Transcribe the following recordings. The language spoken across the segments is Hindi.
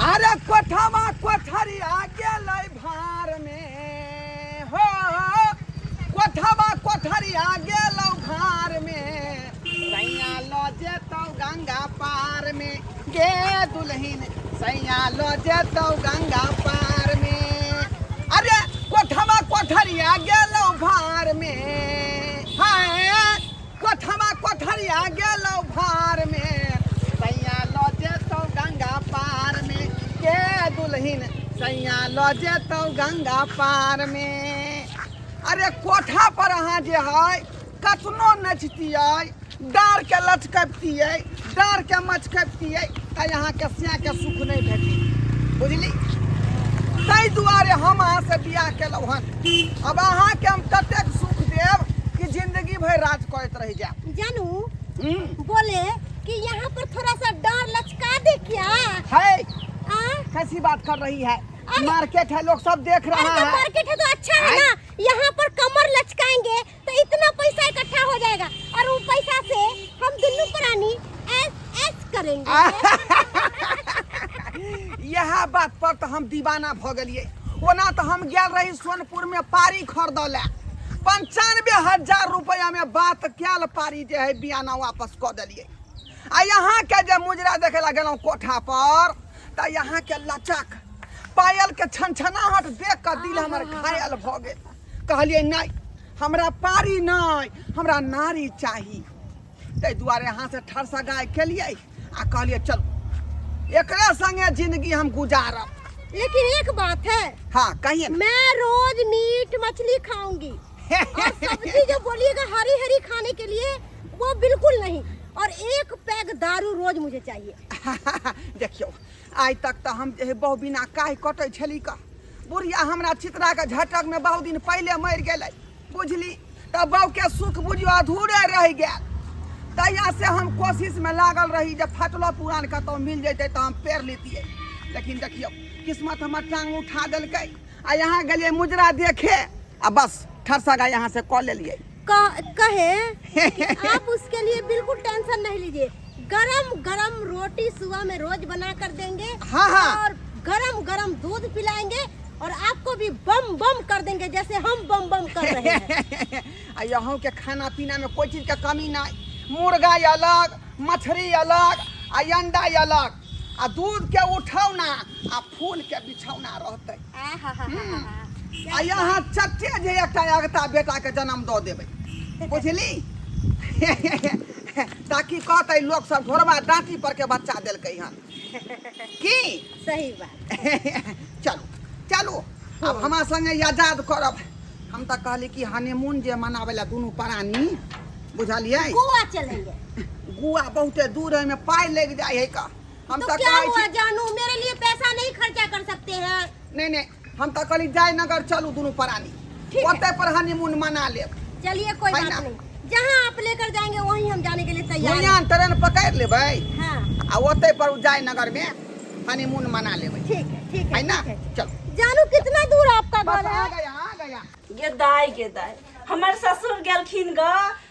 अरे कोठवा कोठरिया गेलै भार में हो कोठवा कोठरिया गेलौ भार में सैया लो जेतौ गंगा पार में गे दुल्हिन सैया लो जेतौ गंगा पार में। अरे कोठवा कोठरिया गेलौ भार में हाय कोठवा कोठरिया गेलौ भार में सैया लो जेतौ गंगा पार में गे दुल्हिन सैया लो जेतौ गंगा पार में। अरे कोठा पर अहाँ जे है कतनो नचतियै डार के लचकबतियै डार के मचकबतियै त यहाँ के सिया के सुख नहीं भेटी बुझली। ताहि दुआरे हम अहाँ से बियाह केलौ हन। अब अहाँ के हम ततेक सुख देव कि जिंदगी भर राज करत रह जाए। जानू बोले कि यहाँ पर थोड़ा सा डार लचका दे क्या है कैसी बात कर रही है। मार्केट है लोग सब देख रहा है। मार्केट है तो अच्छा है ना। यहाँ पर कमर लचकाएंगे तो इतना पैसा इकट्ठा हो जाएगा और वो पैसा से हम दोनों प्राणी ऐस करेंगे। यह बात पर तो हम दीवाना भ गलिए। ओना तो हम गेल रही सोनपुर में पारी खरीदले 95,000 रुपया में बात क्याल पारी जे है बियाना वापस क दिलिए। आ यहाँ के जे मुजरा देखे ला गेलौं कोठा पर त यहाँ के लचक पायल के छनछनाहट देख कर दिल हमर घायल भ गेल। कहलिए नहीं हमरा पारी नहीं हमरा नारी चाहिए। ताहि दुआरे यहाँ से ठरसा गाय केलिए आ कहलिए चलो एकरे संगे जिंदगी हम गुजारब। लेकिन एक बात है। हाँ कहिए। मैं रोज मीट मछली खाऊंगी और सब्जी जो बोलिएगा हरी हरी खाने के लिए वो बिल्कुल नहीं। और एक पैग दारू रोज मुझे चाहिए। देखियो आज तक तो हम बहु बिना काहे कटे छली का बुढ़िया हमरा चित्रा के झटक में बहुत दिन पहले मर गए बुझली। तब बहु के सुख बुझियो अधूरे रह गया। तैया से हम कोशिश में लागल रही जब फटलो पुरान कतौ मिल जैते तो हम पेड़ लेतिए। लेकिन देखियो किस्मत हमर टांग उठा दिलकै आ यहाँ गलिए मुजरा देखे आ बस ठरसगा यहाँ से कॉल ले लिए। कहे आप उसके लिए बिल्कुल टेंशन नहीं लीजिए। गरम गरम रोटी सुबह में रोज बना कर देंगे। हाँ। और गरम गरम दूध पिलाएंगे और आपको भी बम बम कर देंगे जैसे हम बम बम कर रहे हैं। यहाँ के खाना पीना में कोई चीज का कमी नहीं। मुर्गा अलग मछली अलग आ अंडा अलग आ दूध के उठौना आ फूल के बिछौना रहते। आ यहाँ चट्टे जे एकटा अगता बेटा के जन्म दो देवे बुझली। ताकि कहते लोग सब घोरवा डांटी पर के बच्चा दिलकै हन की सही बात। चलो चलो अब हमारा संगे आजाद करब। हम तो कहली कि हनीमून जे मनावे ला दोनों प्राणी बुझलिए गोवा चलेंगे। गोवा बहुते दूर है में पाई लग जाए है का। हम तो क्या हुआ जानू मेरे लिए पैसा नहीं खर्चा कर सकते हैं। नहीं हम तो कहली जयनगर चलू दोनों प्राणी ओते पर हनीमून मना ले। चलिए कोई बात नहीं जहाँ आप लेकर जाएंगे वहीं हम जाने के लिए तैयार हैं। यहाँ ट्रेन पकड़ लेबै। हाँ। आ ओते पर जयनगर में हनीमून मना लेबै। ठीक है ना चलो। जानू कितना दूर आपका घर है। आ गया गेदाई हमार ससुर गेलखिन ग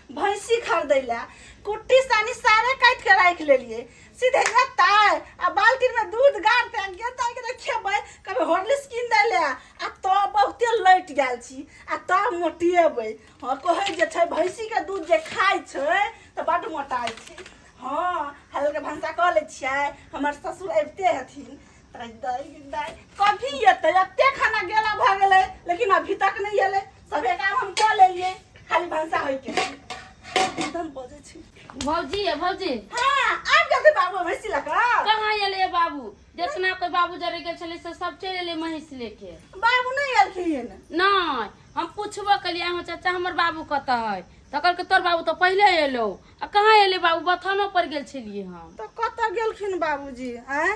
भैंसी खरीदैला कुट्टी सानी सारे काट के राख लेलिए सीधे ताय आ बाल्टी में दूध गाड़ते गेदाई के खेबै कभी हॉर्लिक्स किन देले आ तो बहुते लट गेल छी आ तो मोटिएबै। हां कहै जे छै भैंसी के दूध जे खाइ छै त बड मोटाइ छै। हां हल्के भंसा क ले छियै हमर ससुर आबिते हथिन गेदाई कभी एते एते खाना गेला भ गेलै लेकिन अभी तक नहीं एले। सबे काम हम क लेलिए खाली भंसा होई के एकदम बजे छी। भौजी है भौजी। हां आब गेल बाबू भैंसी लका कहाँ एले बाबू जितना कोई बाबू जरे गेल छले से सब चल एले महिष लेके। बाबू नहीं एलखिन नहीं हम पूछबो कलिए हम चाचा हमर बाबू कत है त कहल के तोर बाबू तो पहले एलो आ कहाँ एले बाबू बथानो पर गेल छलिए हम। तो कत गेलखिन बाबूजी हैं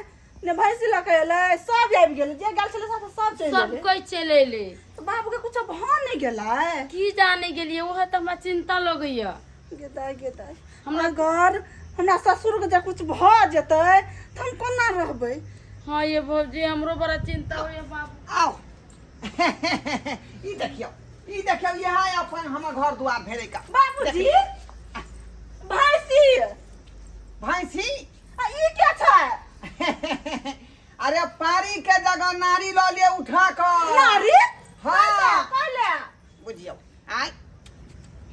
ने भैंसी लका एले सब आबि गेल जे गेल छले सब चल सब कोई चल एले। तो बाबू के कुछ भान नहीं गेला की जाने गेलिए ओहे त हमरा चिंता लगैया। गेदाई हमरा घर हमरा ससुर के जे कुछ भ जेतै त हम कोना रहबै। हां ये भौजी हमरो बड़ा चिंता होय बाबू। आओ ई देखियो यहाँ अपन हमर घर द्वार भेले का बाबूजी भैंसी भैंसी ई क्या छै अरे पारी के जगह नारी लो लिए उठा कर नारी हाँ कहले बुझियो आय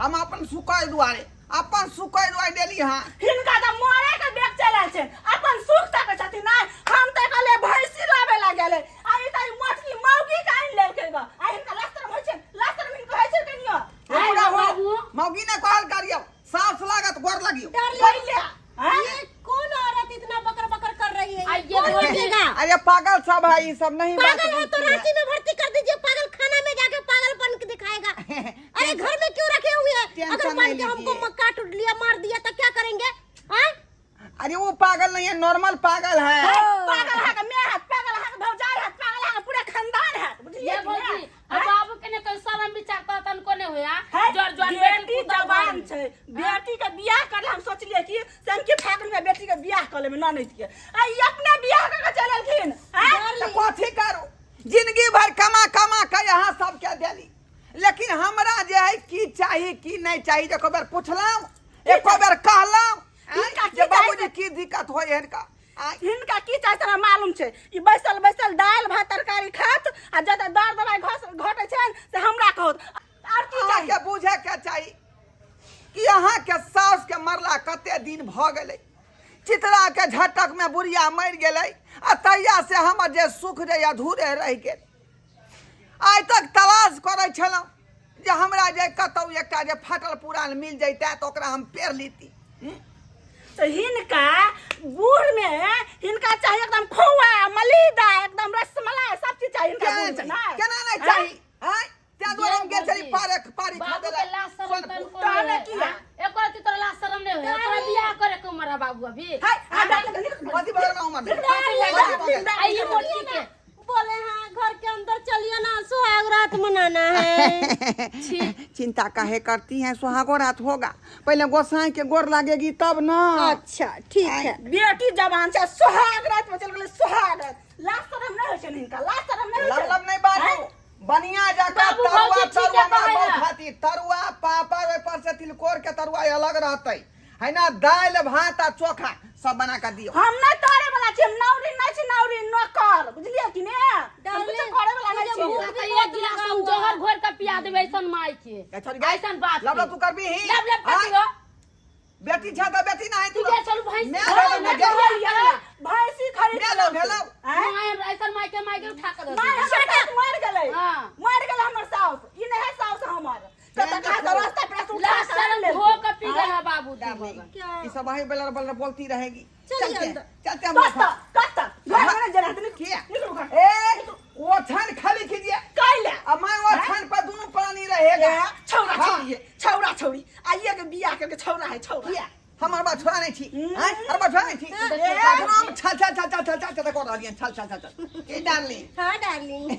हम अपन सुकय दुआरे देली हां हिनका त मोरे के बेक चलल छै अपन सुख तक छथि नै हम त कहले भैंसी लाबे ला गेले आई त मोटकी मौगी का आइन लेल के ग आई हिनका लस्तर होय छै लस्तर मिन कहै छै कनियो पूरा हो मौगी ने कहल करियो साफ लागत गोर लगियो पहिले ये कौन औरत इतना बकर बकर कर रही है? ये कौन बोल देगा? अरे पागल सब है ये सब नहीं पागल है तो रांची में भर्ती कर दीजिए। पागल खाना में जाके पागलपन दिखाएगा। अरे घर में क्यों रखे हुए हैं? अगर मान के हमको मक्का टूट लिया मार दिया तो क्या करेंगे? अरे वो पागल नहीं है, नॉर्मल पागल है। पागल है मैं है पागल है भौजाई है पागल है पूरा खानदान है बुझलिए ये बोली अब बाबू के ने कोई शरम विचार करत तनको ने होया जोर जोर बेटी जवान छै बेटी के बियाह कर हम सोचलिए कि संके फागुन में बेटी के बियाह कर ले ना नहीं के आ अपने बियाह कर के चललखिन तो कथी करू जिंदगी भर कमा कमा के यहाँ सब के देली, लेकिन हमरा जे है की चाहिए की नहीं चाहिए एको बार पूछलौं एको बार कहलौं जे बाबूजी की दिक्कत होय है हिनका की चाहे तोरा मालूम छै ई बैसल बैसल दाल भात तरकारी खात आ जदा दर दवाई घटै छै से हमरा कहत और की चाहिए के बुझे के चाहिए कि यहाँ के सास के मरला कते दिन भ गेलै, चितरा के झटक में बुढ़िया मर गेलै आ तैया से हमर जे सुख रे अधूरे रह गेल। आइ तक तलाश करै छलौं जे हमरा जे कतौ एकटा जे फटल पुरान मिल जैते तो ओकरा हम पेड़ लीती। तो हिनका बूढ़ में हिनका चाहिए एकदम खोआ मलीदा एकदम रसमलाई सब चीज चाहिए हिनका बूढ़ में केना नहीं चाहिए हैं त्या द्वारा हम गेल छली पारी खा बाबू देला के लाश शरम तनको ताने ने किया? एको रति तोरा लाश शरम ने होया तोरा बियाह करे के उमर है बाबू अभी हाय आ कथी बगल में उमर आई ये मोटी के बोले हाँ घर के अंदर चलिए ना सुहाग रात मनाना है। चिंता काहे करती हैं, सुहागो रात होगा, पहले गोसाई के गोर लगेगी तब ना। अच्छा ठीक है। बेटी जवान छै सुहाग रात में चल गेलै सुहाग रात लाश शरम नहीं होय छै हिनका लाश शरम नहीं होय छै लब नहीं बाजू बनिया जाकर बाबू तरुआ भौजी ठीक है तरुआ कहे ना ना। खाती तरुआ पापड़ ओइ पर से तिलकोर के तरुआ अलग रहते है ना, दाल भात आ चोखा सब बना कर दियो। हम नहीं तोरे वाला छी नौरी नहीं छी नौरी नौकर बुझलिए कि ने हम कुछ करे वाला नहीं छी तो ये गिलास हम जोहर घोर के पिया देबे ऐसन माई के ऐसन बात लब तू करबी ही लब लब कर दियो बेटी छ त बेटी नहीं तू तू जा चल भैंस भैंसी खरीद भेलो भेलो ऐसन माई के उठा के दे मर गेलै हां मर गेलै हमर साउस ई नहीं है साउस हमर कत का रास्ता पे से उठा लाश कर शरम ले धो के पी गए बाबू क्या? ये सब वही बलर बलर बोलती रहेगी। चलिए चलते अंदर। चलते हम कत घर में जरा तने किया निकलो घर ए वो छन खाली कीजिए कैले अब मैं वो छन पर दोनों प्राणी रहेगा। छौरा हाँ। छौरी है छौरा छौरी आइए के बियाह करके छौरा है छौरा किया हमार बात छोड़ा नहीं थी हैं हमार बात छोड़ा नहीं थी हम छल छल छल छल छल छल छल कर रही छल छल छल छल के डालनी हाँ डार्लिंग।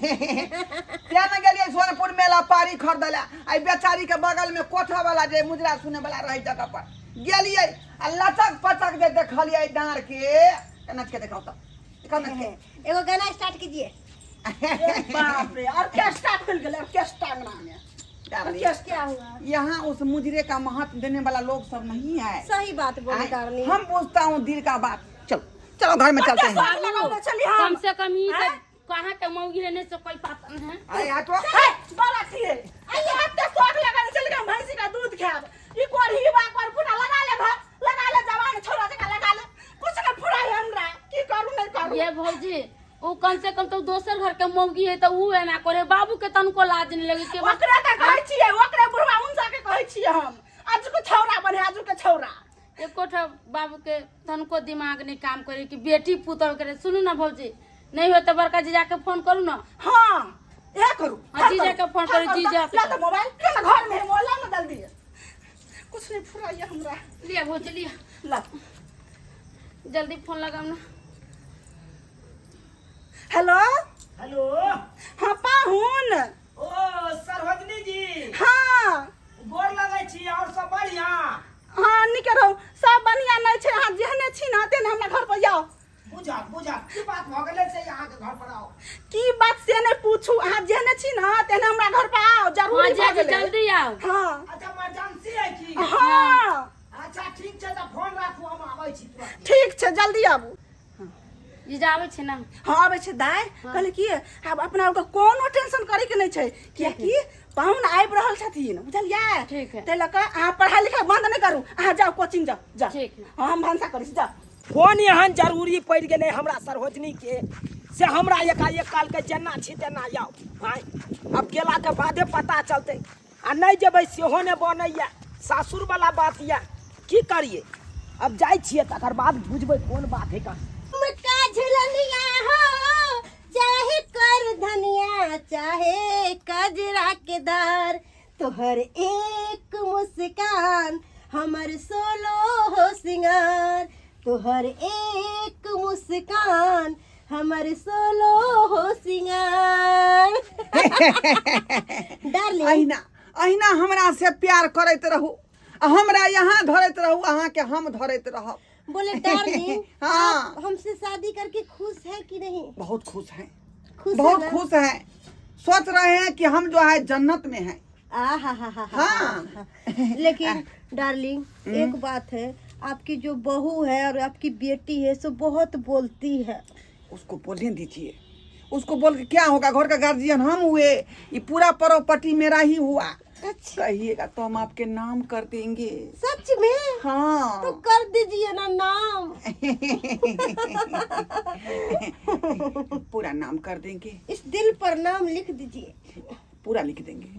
क्या न गेलिए सोनपुर मेला पारी खरीदला आई बेचारी के बगल में कोठा वाला जे मुजरा सुने वाला रही जगह पर गेलिए आ लचक पचक जे देखलिए डांर के नच के देखाओ तो कनच के एगो गाना स्टार्ट कीजिए। बाप रे ऑर्केस्ट्रा खुल गेलै ऑर्केस्ट्रा में डार्लिंग क्या हुआ? यहाँ उस मुजरे का महत्व देने वाला लोग सब नहीं है। सही बात बोले डार्लिंग। हम पूछता हूँ दिल का बात। चलो चलो घर में चलते हैं। चलिए कम हम से कम ही कहां के मौगी रहने से कोई पता नहीं है अरे हटो बड़ा थी आइए हत्ते शौक लगाने चल गए भैंसी का दूध खाब ई कोर ही बा कोर फुटा लगा ले जवान छोरा जका लगा ले कुछ ना फुरा हमरा की करू नहीं करू ये भौजी वो कम से कम तो दोसर घर के मौगी है तो ऊ है ना करे बाबू के तनको लाज नहीं लगे के ओकरा त कहै छियै ओकरा बुढ़वा उनसा के कहै छियै हम आज को छौरा बने आज के छौरा एकोठा बाबू के तनको दिमाग नहीं काम करे कि बेटी पुतौ करे। सुनू ना भौजी नहीं हो तो बड़का जीजा के फोन करू ना। हां ए करू हाँ, जीजा के फोन करू जीजा ला तो मोबाइल के घर में मोला में डाल दिए कुछ नहीं फुराइए हमरा लिया भौजी लिया ला जल्दी फोन लगाओ ना। हेलो हेलो हां पाहुन ओ सरवजनी जी हां गोर लगै छी और सब बढ़िया हाँ निके रहो सब बढ़िया नहीं छे हाँ जेहने छी ना तेने हमरा घर पर जाओ बुझा बुझा की बात भ गेलै से यहाँ के घर पर आओ की बात से ने पूछू हाँ जेहने छी ना तेने हमरा घर पर आओ जरूर हाँ जी जल्दी आओ। हाँ अच्छा इमरजेंसी है की हाँ अच्छा ठीक छै त फोन राखू हम आबै छी तुरंत ठीक छे जल्दी आबू ई जावे छे ना हाँ आबे छे दाय कहले कि अब अपना ओकर कोनो टेंशन करे के नहीं छै कियाकि पाहुन आबि रहल छथिन बुझलियै ठीक है। तै लक अहाँ पढ़ाई लिखाई बंद नहीं करू अहाँ जाओ कोचिंग जाओ जा ठीक है। हाँ हम भांसा करै छी जा फोन यहाँ जरूरी पड़ गए हमरा सरोजनी के से हमरा एकाएक काल के जेना छी तेना जाओ हाँ अब गेला के बादे पता चलते आ नहीं जेबै सेहो ने बनैया सासुर वाला बात या की करिए अब जाय छियै तकर बाद बुझबै कोन बात है का का झुलनिया हो चाहे कर धनिया चाहे कजरा के दार तोहर एक मुस्कान हमर सोलो हो सिंगार तोहर एक मुस्कान हमर सोलो हो सिंगार डार्लिंग अहिना अहिना हमरा से प्यार करैत रहू आ हमरा यहाँ धरैत रहू अहाँ के हम धरैत रहब बोले डार्लिंग हाँ। आप हमसे शादी करके खुश है कि नहीं बहुत खुश हैं खुश बहुत है ना? खुश हैं सोच रहे हैं कि हम जो है जन्नत में हैं हाँ। लेकिन डार्लिंग एक बात है आपकी जो बहू है और आपकी बेटी है सो बहुत बोलती है उसको बोलने दीजिए उसको बोल के क्या होगा घर का गार्जियन हम हुए ये पूरा प्रॉपर्टी मेरा ही हुआ अच्छा कहिएगा तो हम आपके नाम कर देंगे सच में हाँ तो कर दीजिए ना नाम पूरा नाम कर देंगे इस दिल पर नाम लिख दीजिए पूरा लिख देंगे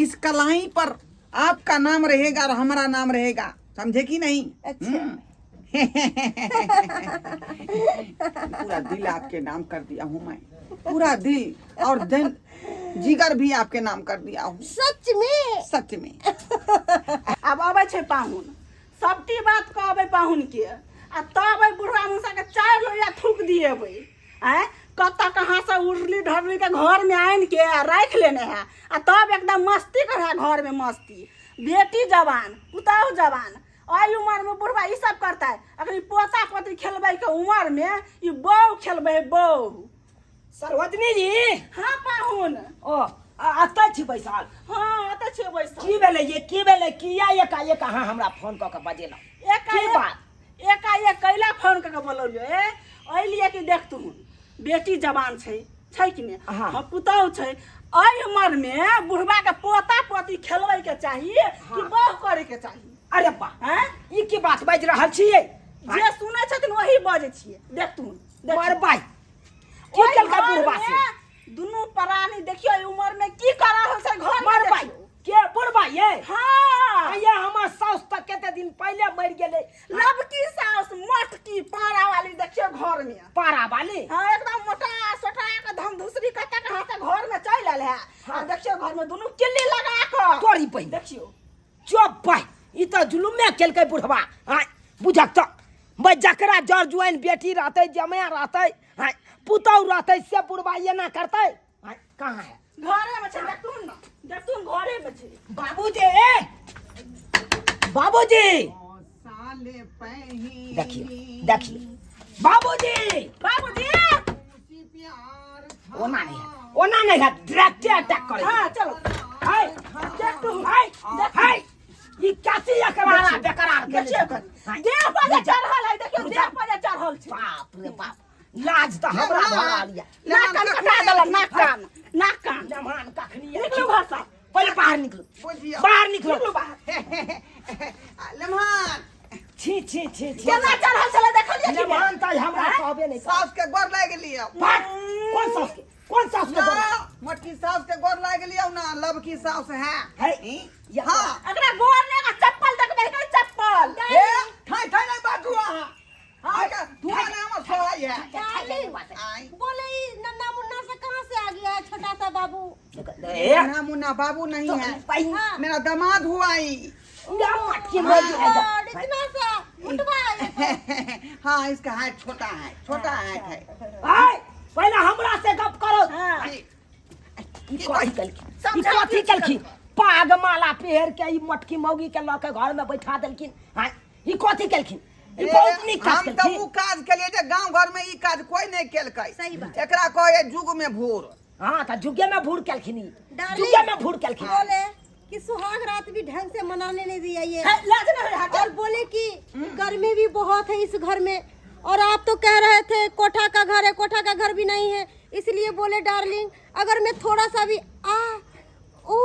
इस कलाई पर आपका नाम रहेगा और हमारा नाम रहेगा समझे कि नहीं अच्छा। पूरा दिल आपके नाम कर दिया हूँ मैं पूरा दिल और दिल जिगर भी आपके नाम कर दिया हूँ सच में सच में अब आबे छे पाहुन सबटी बात कहबे पाहुन के आ तब बुढ़वा मुसा के 4 लोया थूक दिएबै हैं कत्ता कहाँ से उड़ली ढरली के घर में आन के रख लेने है आ तब एकदम मस्ती करे घर में मस्ती बेटी जवान पुतहु जवान आई उम्र में बुढ़वा ई सब करता है अगर पोता पोती खेलबै के उम्र में ई बहू खेलबै बहू सरोजनी जी हाँ पाहुन ओ अतै छी बैसल हाँ अतै छे बैसल की भेलै ये की भेलै किया एकाएक अहाँ हमरा फोन कऽ के बजेलहुँ की बात एकाएक कैला फोन कऽ के बोलौलियो एलिए कि देख तू बेटी जवान छै कि ने हाँ। हम पुतहु छै एहि उम्र में बुढ़वा के पोता पोती खेलबै के चाहिए कि बहू करे के चाहिए अरे वाह हैं ई की बात बाजि रहल छियै जे सुनै छथिन वही बजै छियै देख तू मर बाई की केलकै बुढ़वा से दुनू प्राणी देखियो ई उम्र में की कर रहल छै घर में मर बाई के बुढ़वा ये हाँ ये हमर साउस तक कते दिन पहले मर गेलै लबकी साउस मटकी पारा वाली देखियो घर में पारा वाली हाँ एकदम मोटा सोटा के धम धुसरी कटा के हाथ घर में चल आयल है हाँ। देखियो घर में दोनों किल्ली लगा के तोरी पई देखियो चुप भाई ई तो जुलुमे केलकै बुढ़वा हां बुझक तो मैं जकरा जर जुआन बेटी रहते जमाया रहते हां पुतौ रहते से बुढ़वा ये ना करते हां कहां है घरे में छै देखतून घरे में छै बाबूजी बाबूजी साले पहली देखिए बाबूजी बाबूजी प्यार ओना नहीं है डायरेक्ट अटैक करे हाँ चलो हाय देखतून हाय हाय ई कैसी एकरार बेकरार देखियो देह पर चढ़ल है देखियो देह पर चढ़ल छै बाप रे बाप लाज तो हमरा भरा लिया नाक कान कटा देला नाक कान जमान कखनी निकलो घर से पहले बाहर निकलो बुझियो बाहर निकलो निकलो बाहर लम्हान छी छी छी छी केना चढ़ल छले देखलिए कि जमान त हमरा कहबे नहीं सास के गोर लाग लियो बात कौन सास के बोल मटकी सास के गोर लाग लियो ना लबकी सास है है हाँ अगला गोर ने का चप्पल देखबे के चप्पल ए ठाई ठाई नहीं बात हुआ हाँ का धुआं ने हमर सोलाई है डार्लिंग आई बोले ई नन्ना मुन्ना से कहाँ से आ गया है छोटा सा बाबू मेरा मुन्ना बाबू नहीं है हाँ। मेरा दामाद हुआ ही मटकी मोल और इतना सा मुटवा ये तो। हाँ इसका हाथ छोटा है हाय पहले हमरा से गप करो हां ई कथी कलखी पाग माला पेहर के ई मटकी मौगी के ल के घर में बैठा देलखिन हां ई कथी कलखिन ई बहुत नीक काज हम तो कलखिन वो काज के लिए जे गांव घर में ई काज कोई नहीं केलकै सही बात। एकरा कहे जुग में भूर हां त जुगे में भूर कलखिन ई डार्लिंग जुगे में भूर कलखिन बोले कि सुहाग रात भी ढंग से मनाने नहीं दिया ये लाज न है और बोले कि गर्मी भी बहुत है इस घर में और आप तो कह रहे थे कोठा का घर है, कोठा का घर भी नहीं है, इसलिए बोले डार्लिंग अगर मैं थोड़ा सा भी ओ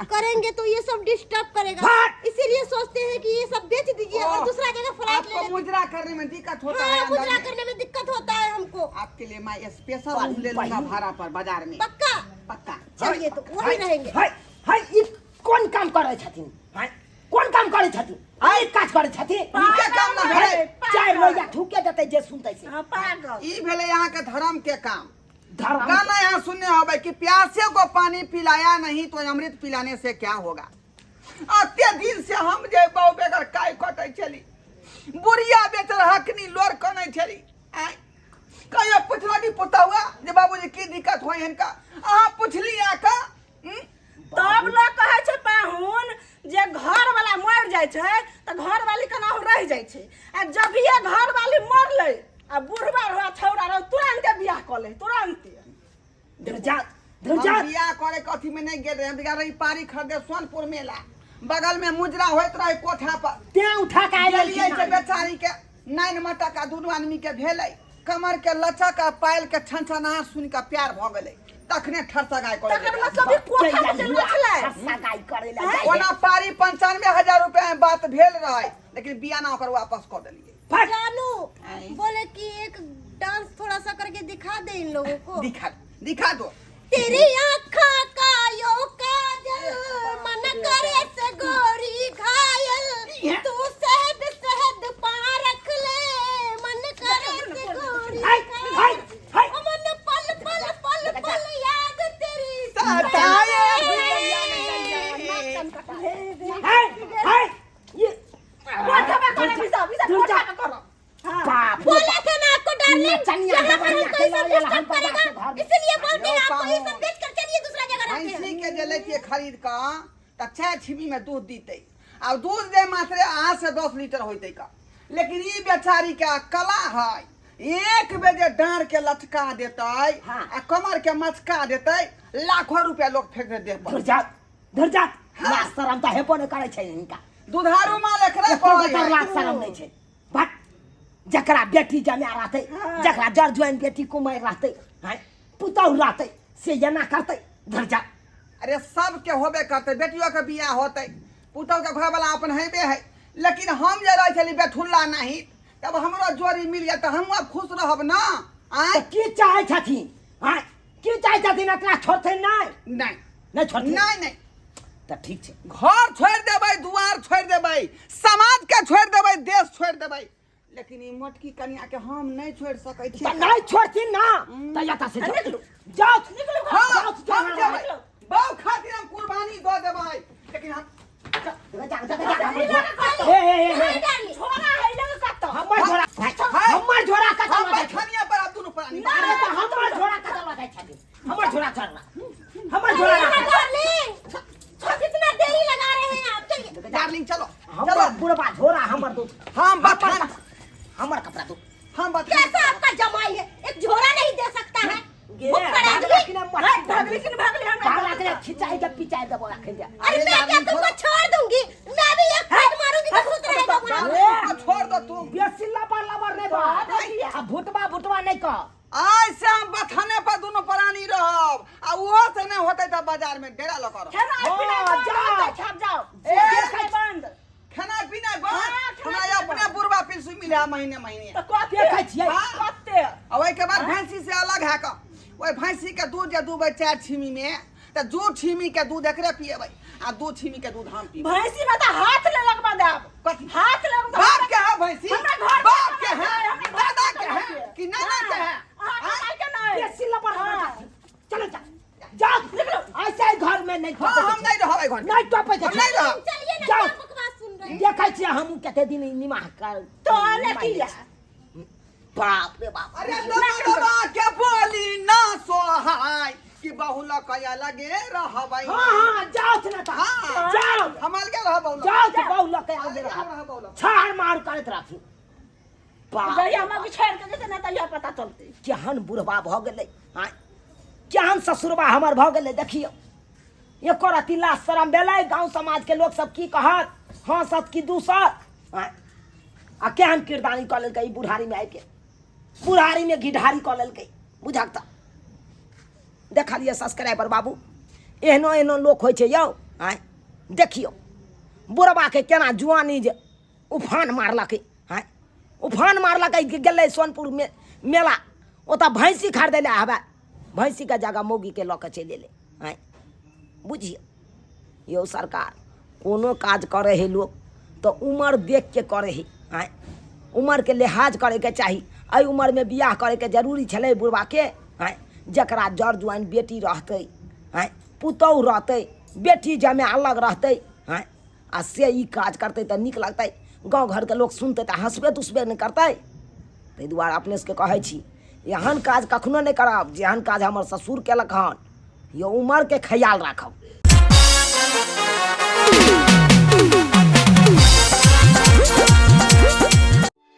करेंगे तो ये सब डिस्टर्ब करेगा, इसीलिए सोचते हैं कि ये सब बेच दीजिए और दूसरा जगह फ्लैट ले आपको लेंगे। मुजरा करने में दिक्कत होता है हाँ, अंदर मुजरा में। करने में दिक्कत होता है हमको। आपके लिए मैं स्पेशल रूम ले लूंगा भाड़ा पर बाजार में। पक्का पक्का। चलिए तो वही रहेंगे। हाय हाय ई कौन काम करे छथिन? हाय कौन काम करे छथिन? आई काज करे छथिन? इनके काम ना भेलै। चाय लोया ठुके देते जे सुनते से। हाँ, पागल। ई भेले यहाँ के धर्म के काम। धर्म गाना यहाँ सुनने होगा कि प्यासे को पानी पिलाया नहीं तो अमृत पिलाने से क्या होगा। अत्य दिन से हम जे बहु बेगर काय कटे चली, बुढ़िया बेचर हकनी लोर कने चली। आय कहियो पुछलनी पुतहुआ जे बाबूजी की दिक्कत होय इनका, अहाँ पुछली आका? तब लोग कहे छे पाहुन जे घर वाला मर जाय छे त घर वाली केनाहु रह जाय छे, आ जब ये घर वाली मरले आ बुढ़वा हुआ छौरा रह तुरंत बियाह क ले, तुरंत। धरजात हम बियाह करे कथी में नहीं गेल रहे, हम रही पारी खरीदे सोनपुर मेला, बगल में मुजरा होइत रहे कोठा पर। ते उठा के आइले गेलिए से बेचारी के 9 मटा का दुनू आदमी के भेलै, कमर के लचक आ पायल के छनछनाहट सुन के प्यार भ गेलै, तखने ठरसगाय करे। तकर मतलब ई कोठा में चल रखले। सगाई करे ला ओना पारी 95,000 रुपया में बात भेल रहे, लेकिन बियाना ओकर वापस कर देलिए। जानू बोले कि एक डांस थोड़ा सा करके दिखा दे इन लोगों को। दिखा दो। तेरी आँखों का यो काजल मन करे से गोरी घायल, तू शहद शहद पा रख ले मन करे से गोरी घायल, मन पल पल पल पल याद तेरी सताए। हाय हाय ये कोठा में करे विसा कोठा में करो। बाप बोले थे ना आपको डार्लिंग, चनिया यहाँ पर दवाइयाँ हमको ये सब खिलाओ, डिस्टर्ब हम करेगा, बाजार से इसलिए बोलते हैं आपको ये पाहुन। सब बेच कर चलिए दूसरा जगह रहते भैंसी हैं। के जे लेतिए खरीद का त 6 छिमी में दूध दीते, और दूध दे मात्रे 8 से 10 लीटर होते का, लेकिन ई बेचारी के कला है, एक बजे डांर के लटका देते आ कमर के मचका देते, लाखों रुपया लोग फेंक दे पर। धरजात ना शरम त हेबो न करे छै इनका। दुधारू माल एकरा एको कहै बेटर लाख शरम नहीं छै। बट जकरा बेटी जमा रहते, जकरा जर जुआन बेटी कुमार रहते, हाय पुतौ रहते से एना करते। धरजात अरे सब के होबे करते, बेटियों के बियाह होते, पुतौ के घर वाला अपन हेबे है, लेकिन हम जे रह चली बेठुल्ला नहीं, तब हमरो जोड़ी मिल गया तो हम अब खुश रहब ना। आय त की चाहे छथिन? हाय की चाहे छथिन? एकरा छोड़ते नहीं नहीं नहीं छोड़ते नहीं त ठीक छै। घर छोड़ देबै, दुआर छोड़ देबै, समाज के छोड़ देबै, देश छोड़ देबै, लेकिन ई मोटकी कन्या के हम नहीं छोड़ सकै छी। त नहीं छोड़थिन ना त यता से निकलू। जाओ हाँ, हम जेबै, बहु खातिर हम कुर्बानी दऽ देबै, लेकिन हम छोरा है लगे कतो। हमर झोरा कतऽ हम लगाइ छै? खनिया पर आप दुनू प्राणी। अरे त हमर झोरा कतऽ लगाइ छै? हमर झोरा छोड़ना, हमर झोरा लगाइ। डार्लिंग कितना देरी लगा रहे हैं आप, चलिए। डार्लिंग चलो हमर चलो, बुढ़वा झोरा हमर दो, हम बता हमर कपड़ा दो। हम बता कैसा आपका जमाई है, एक झोरा नहीं दे सकता है। वो खड़ा है। भागली कि भागली हम भागला के खिंचाई के पिचाई देबो रख दे। अरे मैं क्या तुमको छोड़ दूंगी, मैं भी एक फाइट मारूंगी तो खुश रहेगा वहाँ। छोड़ दो तुम। बेसी लबर नहीं बा। आ भुटवा नहीं कह। आज से हम बथाने पर दोनों प्राणी रहब, आ वो से नहीं होते तो बाजार में डेरा लगा रहो। जाओ छाप जाओ। ए, बंद। खाना पीना बंद, हाँ, खाना हमरा पीना अपने बुढ़वा पेंशन मिले है महीने तो कते देखै छियै? कते और ओहि के बाद भैंसी से अलग है का, ओहि भैंसी के दूध जे दूबै 4 छिमी में, तो 2 छिमी के दूध एकरे पिएबै आ 2 छिमी के दूध हम पीबै। भैंसी में तो हाथ ले लगवा देब। कथी? हाथ ले लगवा। बाप के है भैंसी, हमरा घर में बाप के है, हमरा घर दादा में के है कि नाना के है? हां के नहीं। बेसी लबर हाँ। चलो जाओ निकलो। ऐसे घर में नहीं हाँ, हम नहीं रहबै घर में। नहीं टपै हम नहीं रहब। चलिए ना, जाओ। क्या बकवास सुन रहे हैं। देखै छियै हम कते दिन निमाह कर तो ने किया। बाप रे बाप। अरे दबा के बोली ना सोहाय कि बहुल कया लगे रहबै। हाँ जाओ ना ता। हाँ। जाओ हमल के रह बहुल। जाओ तो बहु लके आगे रह रहा बहुल। छाड़ मार करत राखी। बाप जहिया हम के छोड़ के जेते ना तहिया पता चलते। केहन बुढ़वा भ गेलै। हां केहन ससुरबा हमर भ गेलै देखियो। एको रति लाज शरम भेलै, गांव समाज के लोग सब की कहत, हाँ सत की दूसर। हां आ केहन किरदानी क लेलकै ई बुढ़ारी में आइ के। बुढ़ारी में घिढारी कऽ लेलकै बुझक तऽ देखलिए सब्सक्राइबर बाबू एहनो एहनो लोक होइ छै यौ आँय देखियौ बुढ़बा के केना जुआनी जे उफान मारलकै आँय उफान मारलकै गेलै सोनपुर मेला ओतऽ भैंसी खरीदै लए आबे भैंसी के जगह मौगी के लऽ कऽ चलि एलै आँय बुझियौ यौ सरकार कोनो काज करे है लोग तो उम्र देख के करे है आँय उम्र के लिहाज करे के चाही एहि उम्र में बियाह करे के जरूरी छलै बुढ़बा के आँय जकरा जड़ जुआन बेटी रहतै आँय पुतौह रहतै बेटी जमे अलग रहतै आँय आ से ई काज करतै तऽ नीक लगतै गाँव घर के लोग सुनतै तऽ हंसबे दुसबे नहि करतै ताहि दुआरे अपने सबके कहै छी एहन काज कखनो नहि करब जेहन काज हमर ससुर केलक हन यौ उम्र के ख्याल राखब।